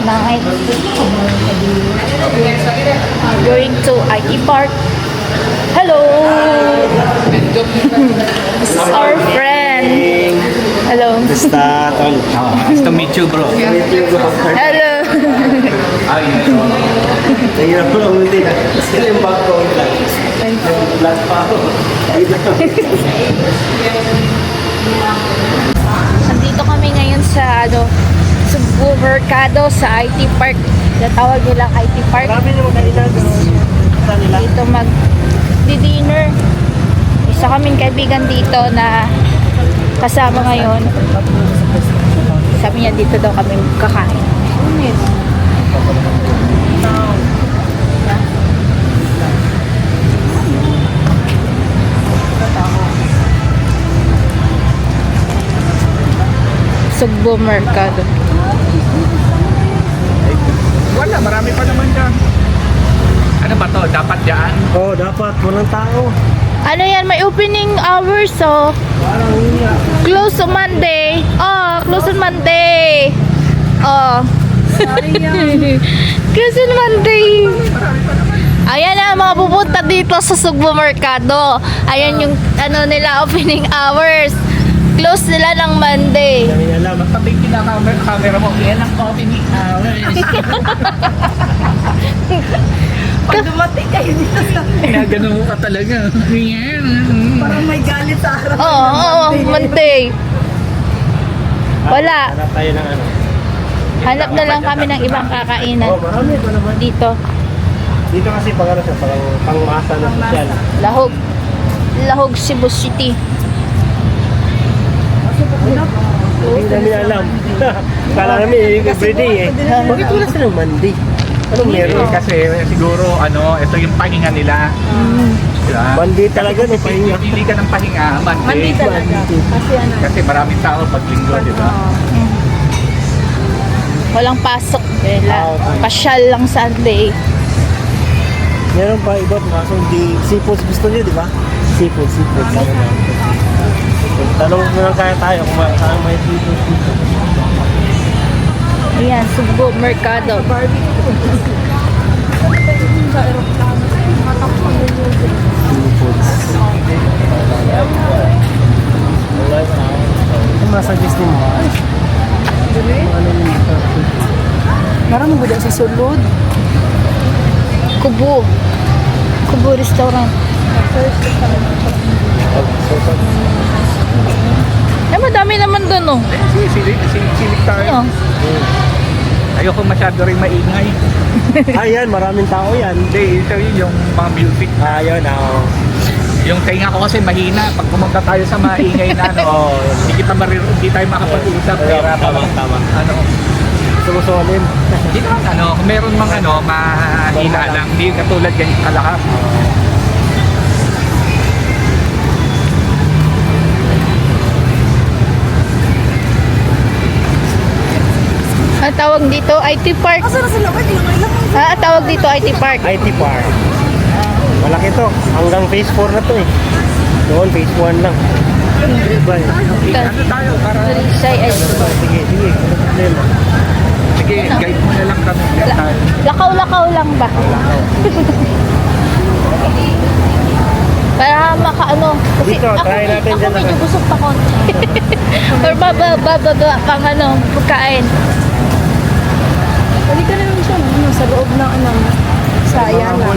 Night. Going to IT Park. Hello! This is our friend. Hello. Basta, tol. Nice to meet you, bro. Hello. Nahirap ko lang ulitin. Kasi yung bag ko vlog pa ako. Nandito kami ngayon sa Cebu Mercado sa IT Park. Natawag nilang IT Park. Marami naman kailan. Nila. Dito mag-dinner. Isa kaming kaibigan dito na kasama ngayon. Sabi niya dito daw kami kakain. Cebu Mercado. Wala, marami pa naman dyan. Ano ba to? Dapat dyan? Oo, dapat. Walang tao. Ano yan? May opening hours, oh. Close on Monday. Oh, close on Monday. Oh. Close on Monday. Ayan na, mga pupunta dito sa Cebu Mercado. Ayan yung nila opening hours. Close sila ng Monday. Kami alam. Pati camera mo, yan ang opening hours. Pag dumating kayo dito sa... Ginagano mo ka talaga. Parang may galit sa harap. Oo, Monday. Wala. Hanap tayo ng ano. Hanap na lang kami ng ibang kakainan. Oo, marami pa naman. Dito. Dito kasi pang ano siya, pang-masa na sosyal. Lahog. Lahog, Cebu City. Hindi namin alam. Kala namin everyday eh. Bakit wala silang Monday? Anong meron? Kasi siguro, ito yung pahinga nila. Diba? Monday talaga no, pahinga. Pili ka ng pahinga, Monday. Mandi talaga. Kasi ano. Kasi maraming tao pag linggo, di ba? Walang pasok. Pasyal lang Sunday. Meron pa iba, kaso hindi seafood gusto niyo, di ba? Seafood. Tanong mo lang kaya tayo kung saan may seafood. Ayan, Cebu Mercado. Kung masagis din mo, Parang maganda sa sulod. Kubo Restaurant. Madami naman doon, oh. Silik tayo. Ano? Ayoko masyado rin maingay. ayan, maraming tao yan. Hindi, ito yung mga music. Ayun, oo. Yung tainga ko kasi mahina. Pag pumunta tayo sa maingay na hindi tayo makapag-usap. Tama. Sumusolin. Hindi naman kung meron mang mahina lang. Hindi katulad ganyan kalakap. Ang tawag dito, IT Park. Asa na sila? Pwede yung ilang. Tawag dito, IT Park. IT Park. Malaki to. Hanggang phase 4 na to eh. Noon, phase 1 lang. Ano tayo? Para... Say, Sige. Ano problema? Sige, guide mo na lang kami. lakaw-lakaw lang ba? Para kasi Dito, try natin dyan na. medyo busog pa konti. Or bababa pang pagkain. Pwede ka naman siya sa loob ng sayang na.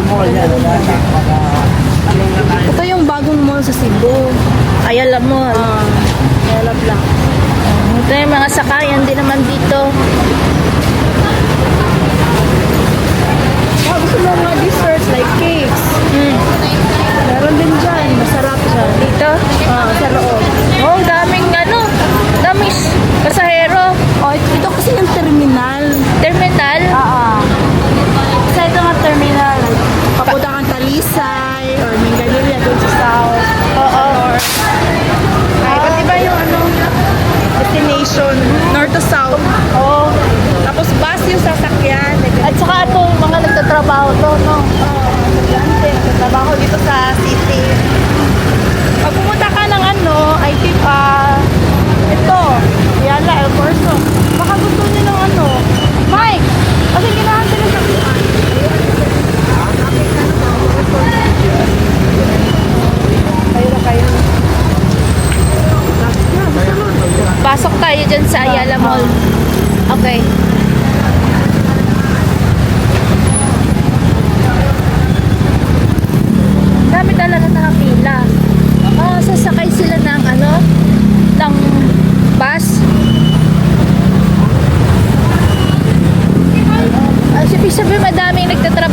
Ito yung bagong mall sa Cebu. Ayala mo. Ayalap lang. Ito yung mga sakayan din naman dito. Gusto mo mga desserts like cakes. Meron din dyan. Masarap siya. Dito. Sa loob. Oh, daming daming pasahero. Oh, ito kasi yung terminal. Terminal. Sa ito nga terminal. Papunta kang Talisay or Mindanao doon sa south. Oo. Iba't iba yung destination. North to south. Oh.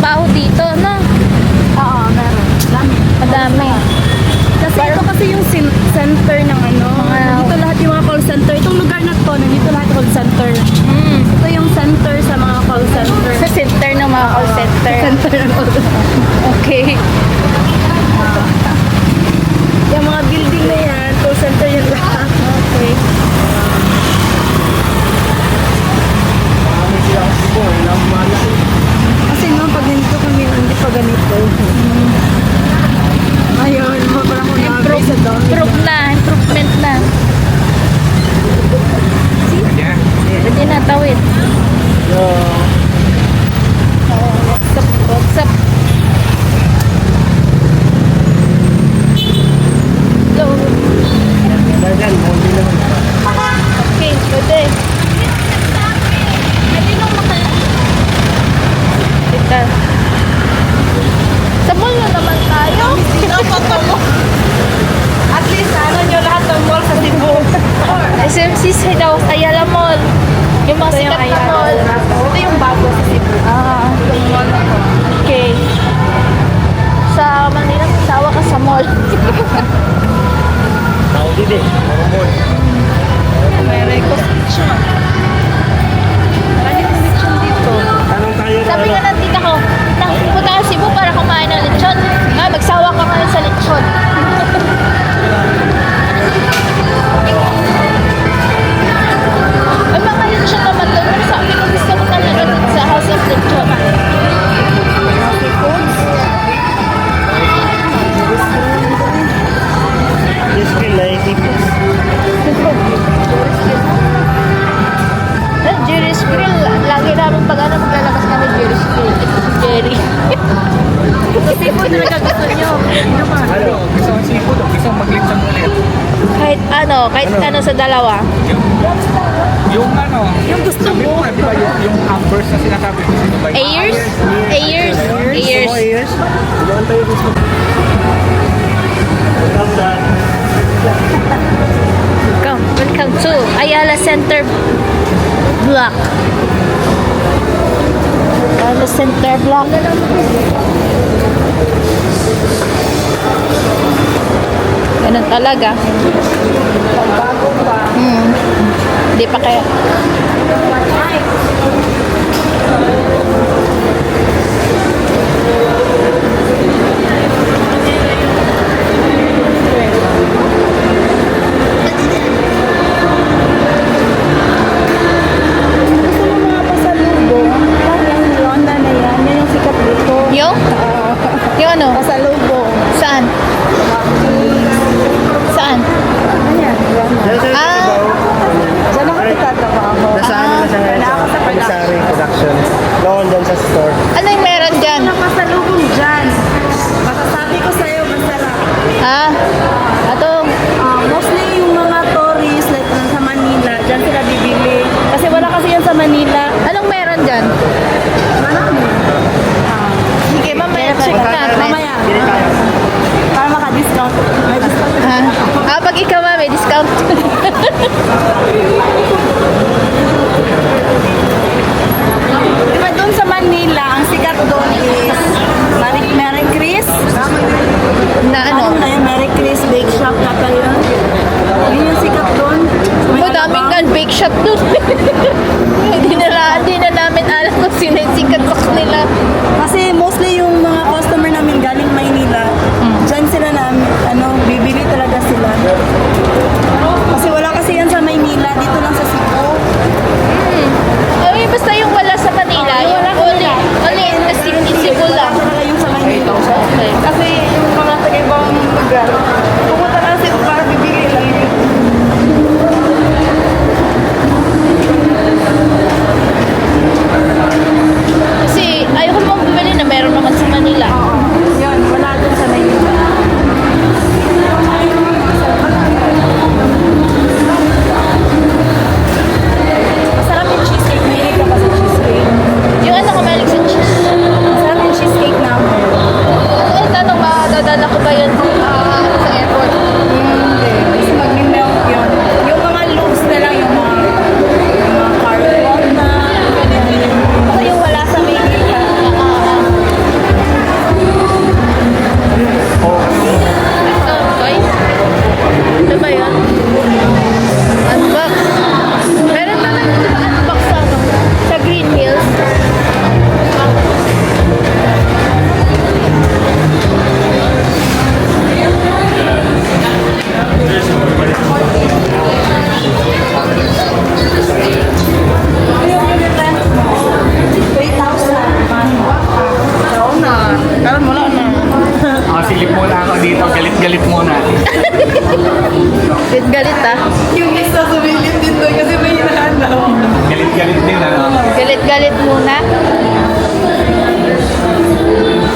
nagtatrabaho dito, no? Oo, meron. Dami. Madami. Kasi ito kasi yung center ng ano. Nandito lahat yung mga call center. Itong lugar na to, nandito lahat call center. Mm. Ito yung center sa mga call center. Sa center ng mga call center. Center ng call center. Okay. Yung mga building na yan, call center yung lahat. Okay. Kasi no, pag ganito kami, hindi pa ganito. Ayun, parang kung na-upgrade sa down. Improvement na. Kanya. Pwede na tawid. What's up? Hello. Dagan, hindi naman. Okay, pwede. Teka. Sa mall na naman tayo. At least, ano nyo lahat ng mall sa Cebu. SMCC daw, Ayala Mall. Yung mga sikat na mall. Ito yung bago sa Cebu. Ah, Yung mall na to. okay. Sa Manila, sawa ka sa mall. Tao din eh. Marumol. May reconstruction. May reconstruction dito. Tanong tayo na Sabi ano. nga ng tita ko, punta ka Cebu para kumain ng lechon. Ah, magsawa ka ngayon sa lechon. Ay, mga lechon naman doon. Pero sabi ko, gusto ko talaga dun sa House of Lechon. Yes, feel like Jerry's Grill. Lagi namin pag ano, maglalabas kami Jerry's Grill. Ito si Jerry. Seafood talaga gusto nyo. Ano? Gusto ang seafood o gusto maglitsang ulit? kahit ano sa dalawa. Yung ano? Yung gusto sabi mo. mo, di ba yung Ambers na sinasabi ko sino ba? Ayers? Ayers? Ayers. Gusto mo Ayers? Dumaan tayo gusto. Welcome sa Welcome to Ayala Center Block. Ayala Center Block. Ganun talaga. Bago pa. Hindi pa kaya. Gusto mo mga pasalubong? Parang yung Ronda na yan. Yan yung sikat dito. Yung? Yung ano? Pasalubong. Saan? Saan? Ano yan? Ronda. Ah. Diyan ako nagtatrabaho. Nasa ano na siya ngayon Wala ako sa sa Pagsari Production. Doon doon sa store. Ano yung meron dyan? Ano pasalubong dyan? Masasabi ko sa'yo, masarap. Ah? Ato? Mostly yung mga tourists like sa Manila, dyan sila bibili. Kasi wala kasi yan sa Manila. Anong meron dyan? Marami. Sige, mamaya check natin. Mamaya. Para maka-discount. May discount. Pag ikaw may discount. Diba doon sa Manila, ang sikat doon is Merry Chris. Na ano? Ano na yun? Merry Chris Bake Shop na kayo. Yun yung sikat doon. Madaming bake shop doon. Hindi na namin alam kung sino yung sikat sa kanila. Kasi mostly yung mga customer namin galing Maynila, dyan sila bibili talaga sila. Kasi wala kasi yan sa Maynila, dito lang sa Cebu. galit-galit muna.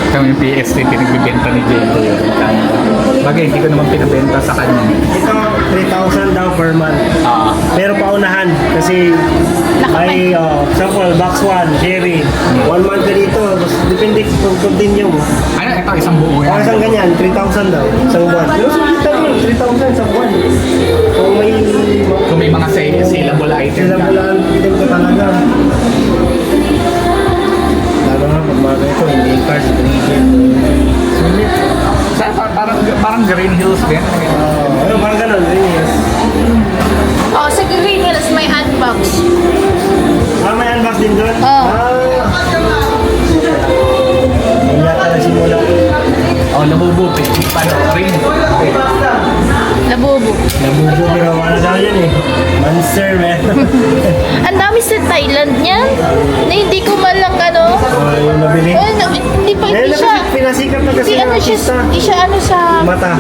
Kami yung PST, pinagbibenta ni Jendo yun. Bagay, hindi ko naman pinabenta sa kanya. Ito, 3,000 daw per month. Ah, Pero paunahan kasi may sample, box 1, cherry. 1 month ka dito, tapos depende kung continue mo. ano, ito, isang buo yan. Isang ganyan, 3,000 daw, isang buwan. Pero sumita mo, 3,000 sa buwan. Kung may Kung may mga saleable item sila ka. bulan, item ka talaga. Lalo nga, pag mga ganito, hindi cars, green. Sulit. Parang Green Hills din. Ano, parang ganun, yes. Oh, sa Green Hills may unbox. May unbox din doon? Oo. Hindi yata nagsimula. Oh, nabubuti. Paano? Ring. Labubo. Nabubo, pero ano daw yun eh. Monster, man. Ang dami sa Thailand niyan. Na hindi ko malang ano. Yung nabili. Oh, hindi pa, hindi siya. Pinasikat na kasi Hindi ano ng siya, artista. hindi siya ano sa... Mata.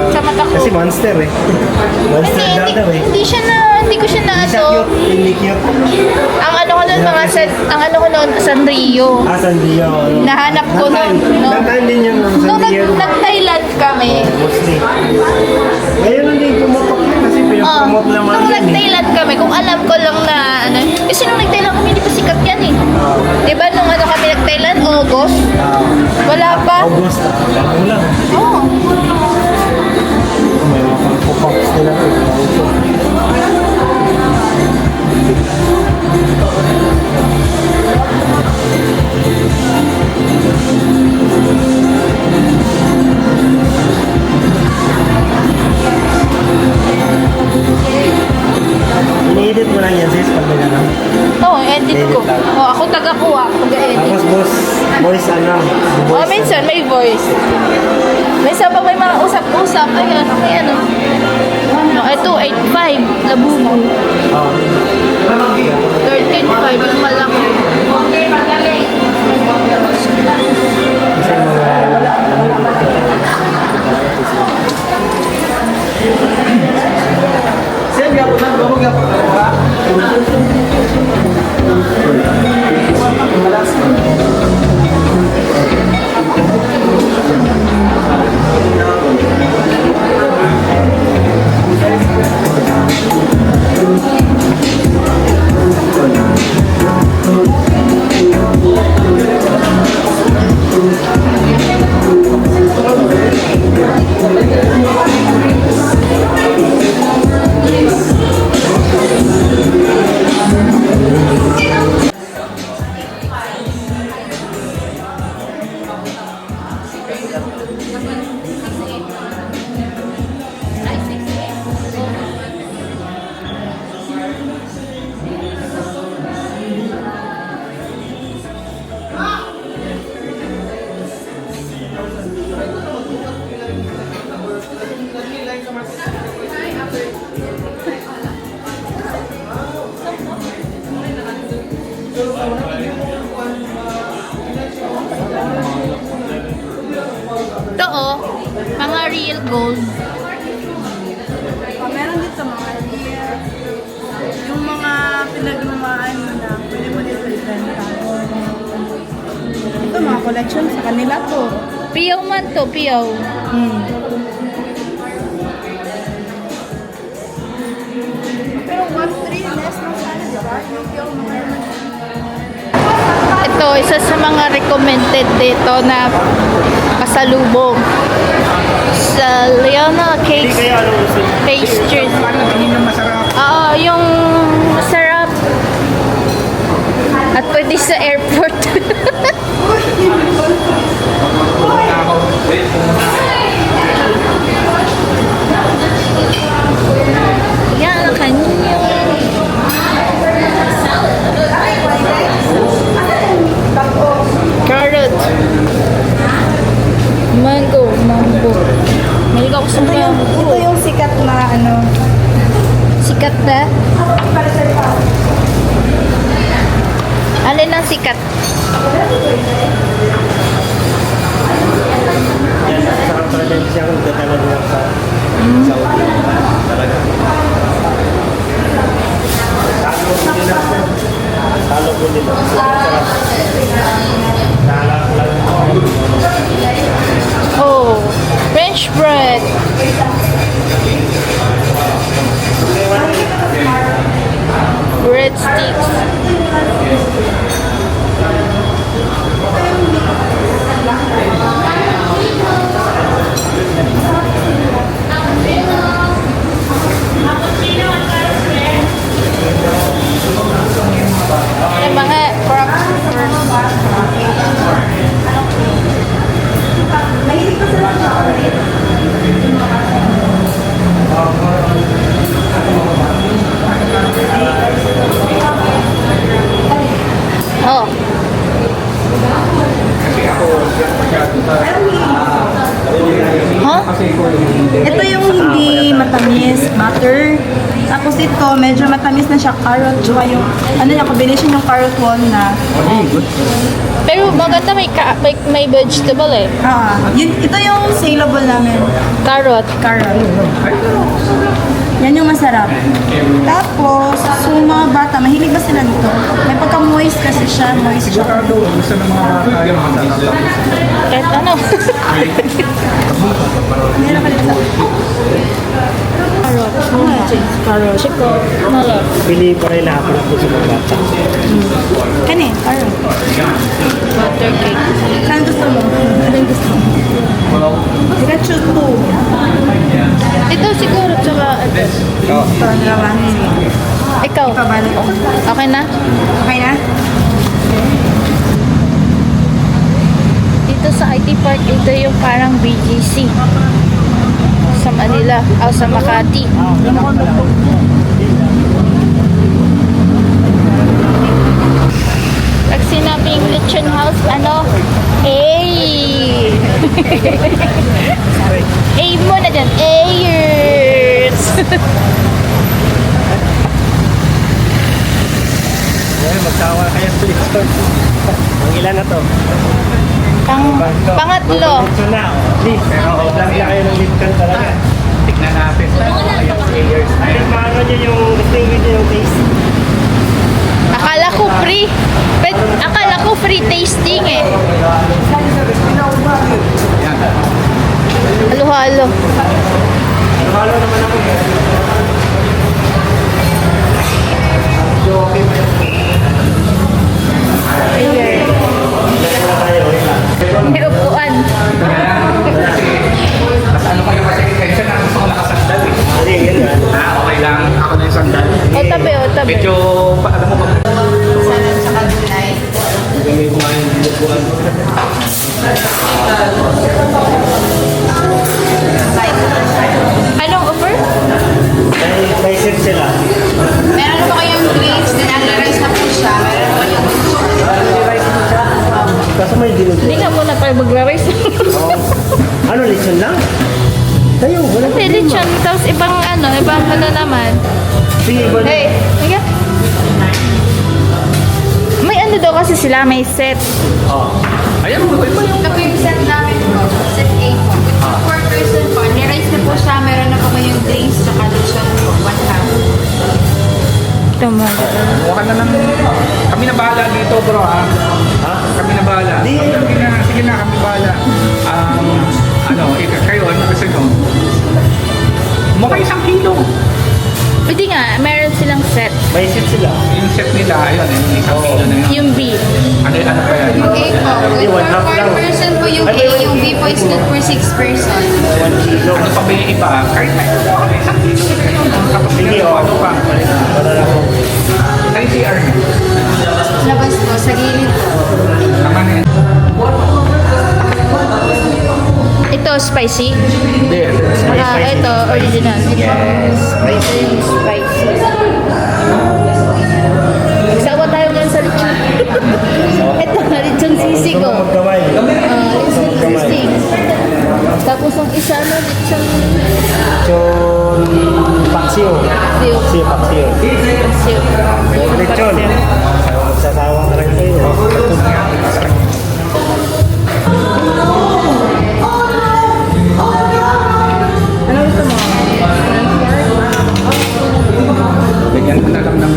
Sa mata ko. Kasi monster eh. Monster daw eh. Hindi siya na, hindi ko siya na Hindi siya ano. cute. Hindi cute. Ang ano ko noon mga ang ano ko noon Sanrio. Sandio. Nahanap ko Nag-time. nun, no? Nag-time din yung Nung Sandio. nag-Thailand kami. Mostly. Ngayon hindi pumutok yun kasi pinapromote naman Nung yun eh. nag-Thailand kami, kung alam ko lang na ano, kasi nung nag-Thailand kami, hindi pa sikat yan eh. Diba nung ano kami nag-Thailand, August? Wala pa? August. Bago lang. Oo. May mga pang-pops nila. Ini-edit mo lang yan sis pag may ganun. Oo, edit ko. Edit lang. Oh, ako taga-kuha, taga-edit. Tapos voice ano? Oh, minsan may voice. Minsan pag may mga usap-usap, ayan, may ano. No, ay 285, labubo. 13.5, yung malaki. Kasi mga Ito oh, mga real gold. Meron dito mga real. Yung mga pinagmamaan mo na, pwede mo dito ibenta. Ito mga collection sa kanila to. Piyaw man to, piyaw. Pero 1-3 less na sana, di ba? Yung mga Ito, isa sa mga recommended dito na pasalubong. Sa Leona Hindi Cakes kaya ano gusto niyo? Pastries. Paano tingin yung masarap? Oo, yung masarap. At pwede sa airport. Yan ang kanya. Carrot. Mango. Mahilig ako sa mango. Ito yung sikat na ano. Sikat na? Alin ang sikat? Yan, sarap talaga siya kung dadala niya sa Saudi. Talaga. Talo Lalo nila. Sarap. Oh, French bread. Breadsticks. Yung mga crocs first. Oh. Huh? Ito yung hindi matamis, butter. Tapos ito, medyo matamis na siya, carrot. Tsaka yung, ano yung combination ng carrot walnut. Pero maganda may vegetable eh. Ito yung saleable namin. Carrot. Carrot. Yan yung masarap. Tapos, so mga bata, mahilig ba sila dito? May pagka-moist kasi siya, moist siya. Sigurado, gusto ng mga bata yung masarap. Kahit ano. Meron ka dito. Carrot. Carrot. Chico. Nala. Pili pa rin ako ng gusto ng bata. Kani, carrot. Butter cake. Saan gusto mo? Ano yung gusto mo? Pikachu 2. Ito siguro tsaka ito. Ito, dalawa. Ikaw. Ipabalik ko. Okay na? Okay na? Dito sa IT Park, ito yung parang BGC. Sa Manila. O sa Makati. Pag sinabing lechon house, ano? Ay! Ay mo na dyan. Ayers! Ngayon, magsawa kayo sa lechon. Ang ilan na to? Pangatlo. Lechon na. Please, pero lang kayo ng lechon talaga. Tignan natin. Ay, paano nyo yung distinguish nyo yung taste? Akala ko free. Akala ko free tasting eh. Halo-halo. Halo naman ako. May upuan. Mas ano kayo kasi tension na gusto ko nakasandal eh. Okay lang. Ako na yung sandal. O tabi, o tabi. Medyo, alam mo ba? Anong offer? May set sila. Meron ba kayong drinks? Dinag-rice na po siya. Meron ba kayong Kaso may dinod. Hindi nga muna tayo magra-rice. Ano, lechon lang? Tayo, wala Kasi lechon, tapos ibang ibang naman. Sige, iba na. Hey, higa. May daw kasi sila, may set. Ayan mo, iba yung Ito po yung set namin po. Set A po. With 4 person po. Ni-rice na po siya. Meron na po kayong drinks. Tsaka lechon po. 1 half. Ito mo. Huwag na lang. Kami na bahala dito, bro, ha? Kami na bahala. Sige na, kami bahala. Kayo, ano gusto nyo? Mukha 1 kilo. Pwede nga, meron silang set. May set sila. Yung set nila, ayun, yung 1 kilo na yun. Yung beef. Ano pa yan? A po. With one half for lang. 4 person po yung A. Yung B po is good for 6 person. 1 kilo. Ano pa ba yung iba? Kahit na ito, ako na 1 kilo. Tapos Sige, ano pa? Wala na ako. Sa CR. Labas po. Sa gilid po. Tama na yan. Ito, spicy. Hindi. Ito, original. Yes. Spicy. Spicy. Sawa tayo ngayon sa lechon. Ito, lechon sisig Gusto mo oh. magkamay? Lechon sisig. Tapos ang isa lechon Lechon paksiw. siyo. Paksiw. Siyo. Lechon. Magsasawa ka rin kayo. Bigyan mo na lang ng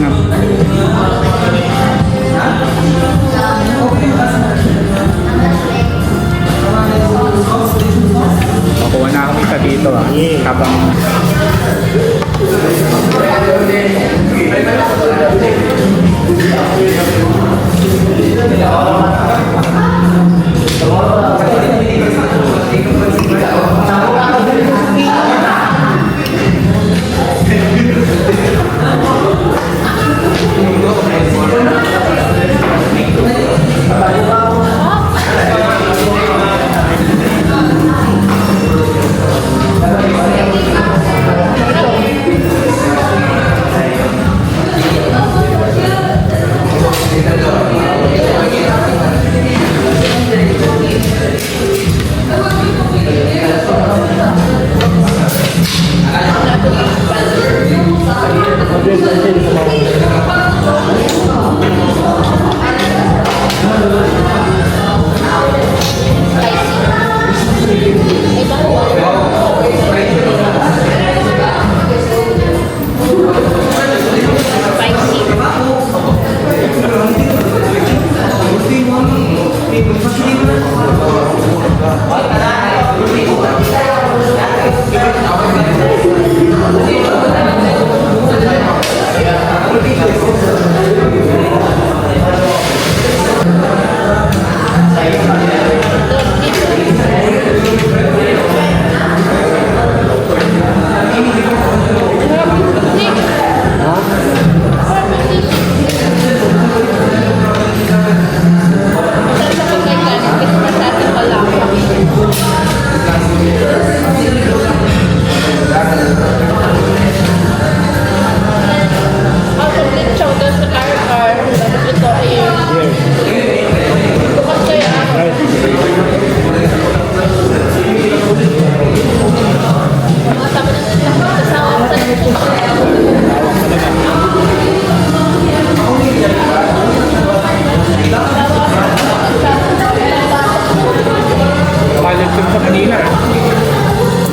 Mahal yung sa Manila.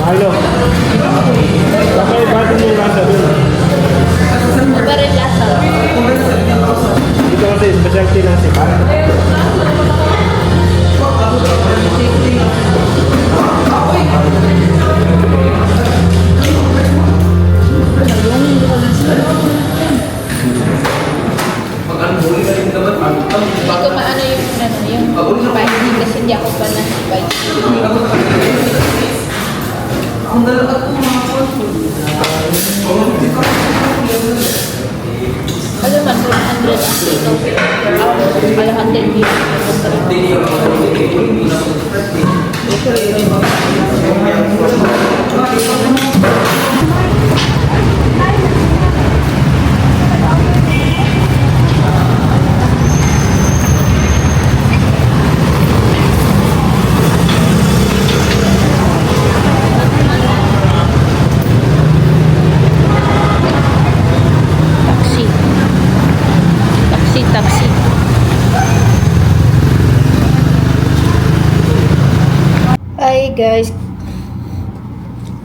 Mahalo. Bakit bago mo yung lasa dun? Iba rin lasa. Dito kasi specialty ng sipa. Hindi ko maano yung spicy kasi hindi ako pa na spicy. Alam man, 100 ang kilo per hour. Alam, 100 kilo. Taxi. Hi guys.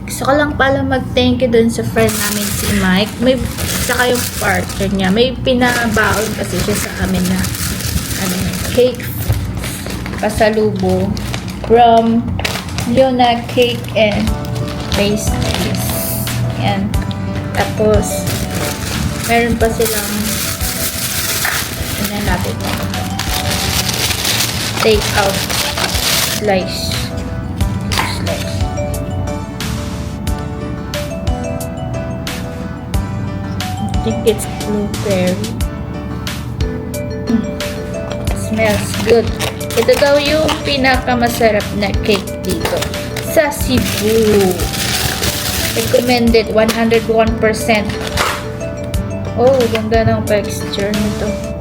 Gusto ko lang pala mag-thank you dun sa friend namin si Mike. May saka yung partner niya. May pinabaon kasi siya sa amin na cake pasalubong from Leona Cake and Pastries. Yan. Tapos meron pa silang natin take out slice I think it's blueberry. Smells good. Ito daw yung pinakamasarap na cake dito sa Cebu. Recommended 101%. Oh, ganda ng texture nito.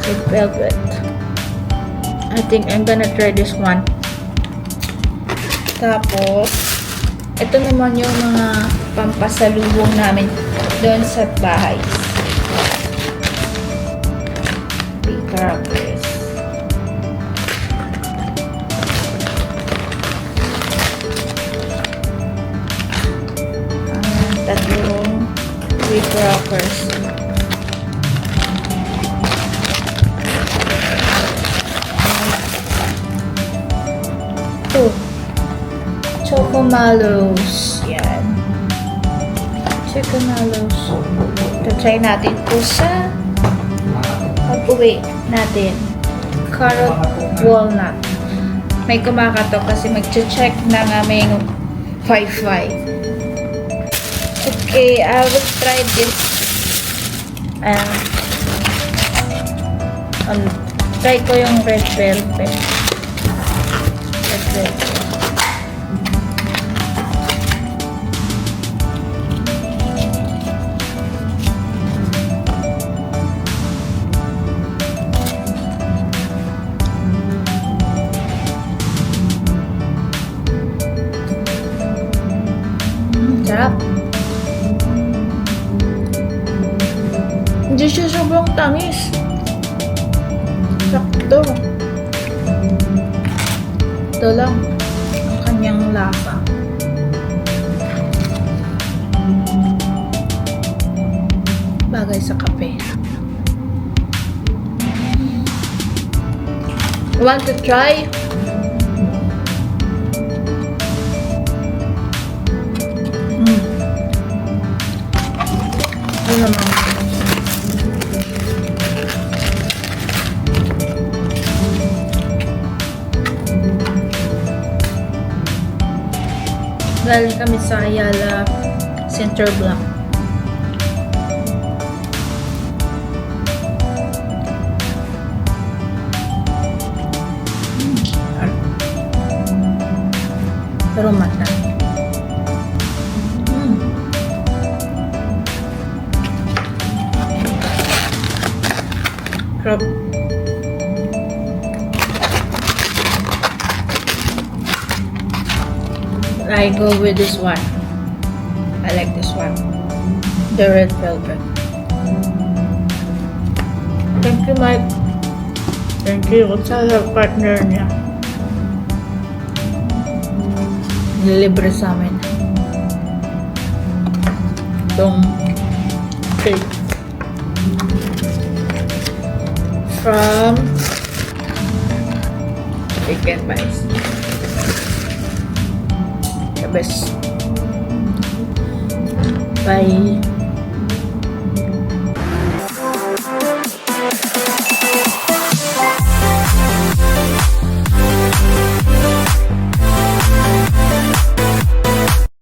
With velvet. I think I'm gonna try this one. Tapos, ito naman yung mga pampasalubong namin doon sa bahay. Crackers. Tatlong crackers. Chocomallows. Yan. Chocomallows. Ito, try natin ito sa pag-uwi natin, carrot walnut. May kumakatok kasi mag-check ng aming Wi-Fi. Okay, I will try this. Try ko yung red velvet. Red velvet. Sarap. Hindi siya sobrang tamis. Sakto. Ito lang ang kanyang lasa. Bagay sa kape. Want to try? Ano naman? Galing kami sa Ayala Center Block. Pero mata. Sarap. I go with this one. I like this one. The red velvet. Thank you, Mike. Thank you sa partner niya. Nilibre sa amin. Itong cake. From Chicken Bites. The best. Bye.